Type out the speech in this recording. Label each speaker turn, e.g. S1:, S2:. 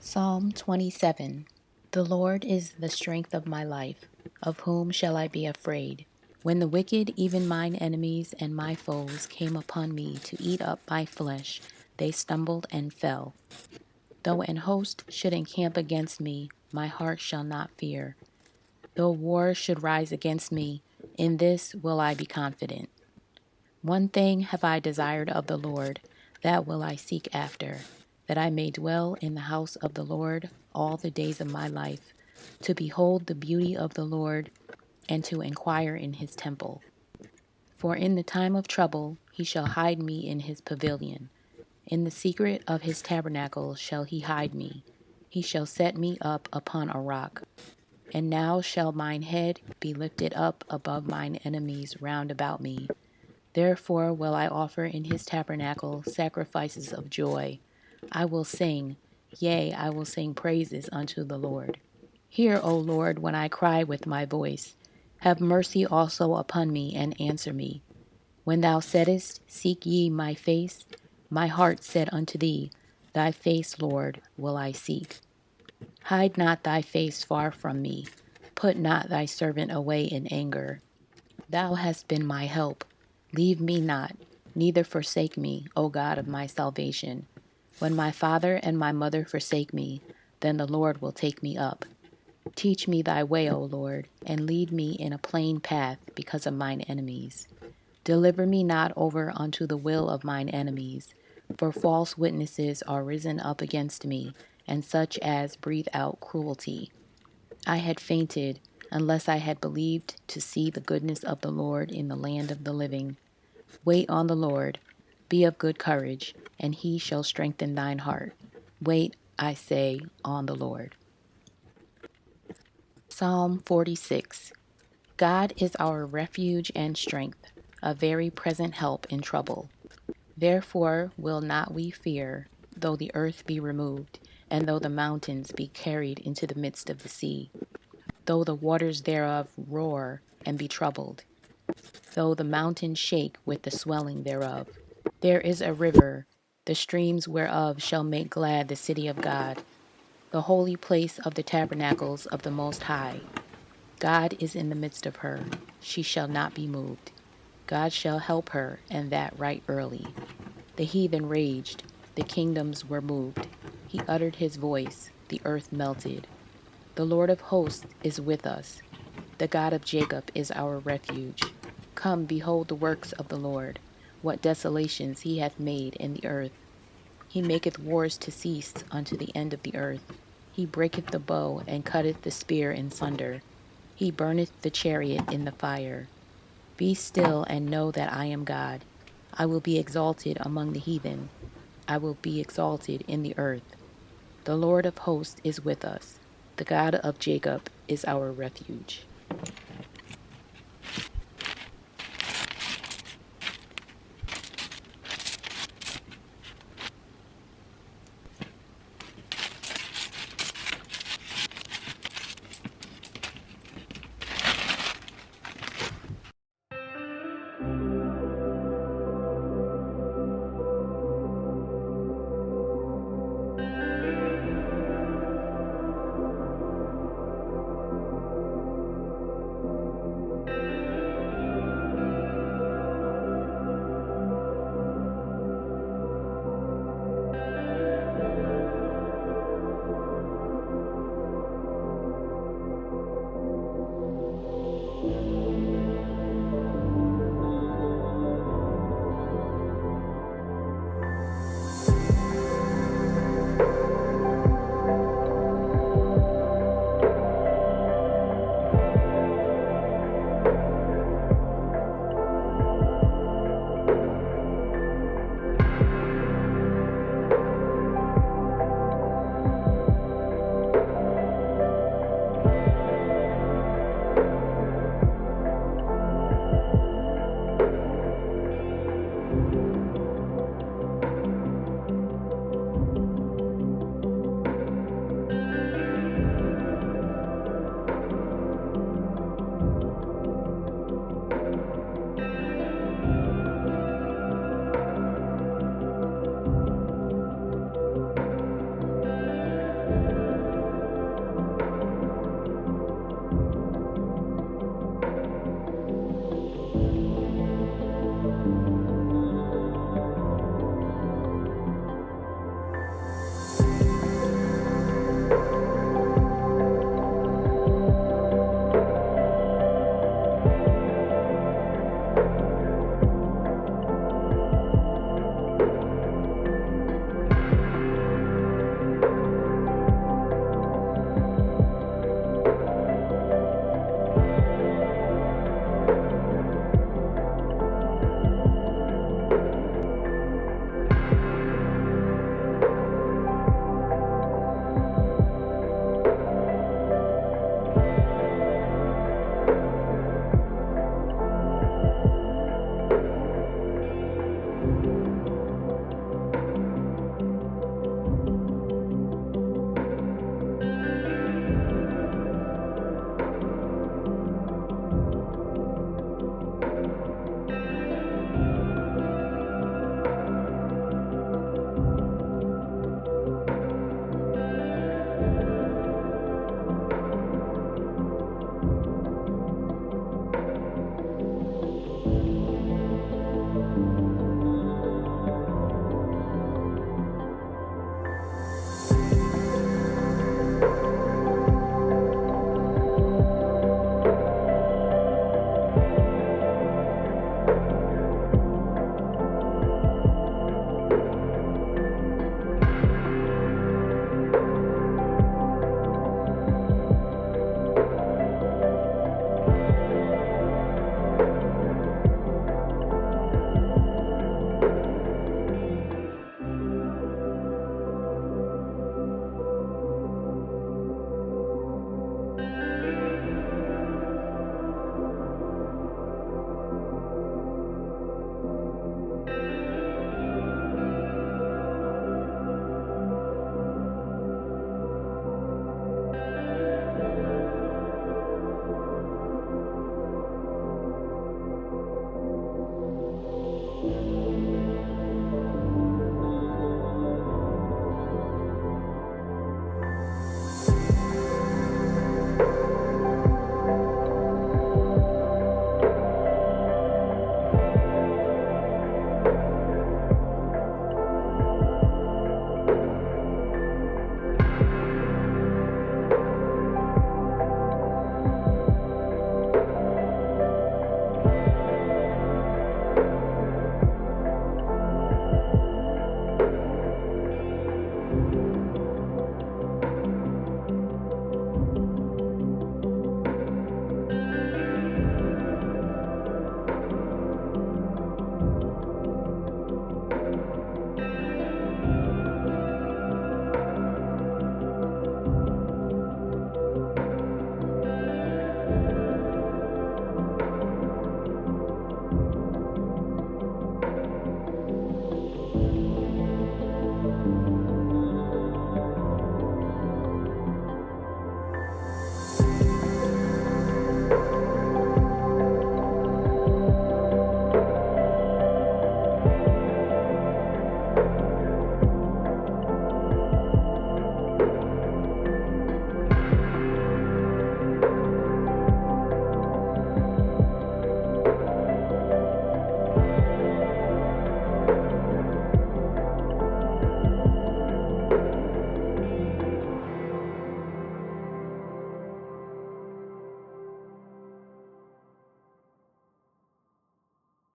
S1: Psalm 27. The Lord is the strength of my life. Of whom shall I be afraid? When the wicked, even mine enemies and my foes, came upon me to eat up my flesh, they stumbled and fell. Though an host should encamp against me, my heart shall not fear. Though war should rise against me, in this will I be confident. One thing have I desired of the Lord, that will I seek after, that I may dwell in the house of the Lord all the days of my life, to behold the beauty of the Lord, and to inquire in his temple. For in the time of trouble he shall hide me in his pavilion. In the secret of his tabernacle shall he hide me. He shall set me up upon a rock. And now shall mine head be lifted up above mine enemies round about me. Therefore will I offer in his tabernacle sacrifices of joy. I will sing, yea, I will sing praises unto the Lord. Hear, O Lord, when I cry with my voice. Have mercy also upon me, and answer me. When thou saidst, seek ye my face, my heart said unto thee, thy face, Lord, will I seek. Hide not thy face far from me. Put not thy servant away in anger. Thou hast been my help. Leave me not, neither forsake me, O God of my salvation. When my father and my mother forsake me, then the Lord will take me up. Teach me thy way, O Lord, and lead me in a plain path because of mine enemies. Deliver me not over unto the will of mine enemies, for false witnesses are risen up against me, and such as breathe out cruelty. I had fainted, unless I had believed to see the goodness of the Lord in the land of the living. Wait on the Lord, be of good courage, and he shall strengthen thine heart. Wait, I say, on the Lord. Psalm 46. God is our refuge and strength, a very present help in trouble. Therefore will not we fear, though the earth be removed, and though the mountains be carried into the midst of the sea, though the waters thereof roar and be troubled, though the mountains shake with the swelling thereof. There is a river, the streams whereof shall make glad the city of God, the holy place of the tabernacles of the Most High. God is in the midst of her, she shall not be moved. God shall help her, and that right early. The heathen raged, the kingdoms were moved. He uttered his voice, the earth melted. The Lord of hosts is with us. The God of Jacob is our refuge. Come, behold the works of the Lord, what desolations he hath made in the earth. He maketh wars to cease unto the end of the earth. He breaketh the bow and cutteth the spear in sunder. He burneth the chariot in the fire. Be still and know that I am God. I will be exalted among the heathen. I will be exalted in the earth. The Lord of hosts is with us. The God of Jacob is our refuge.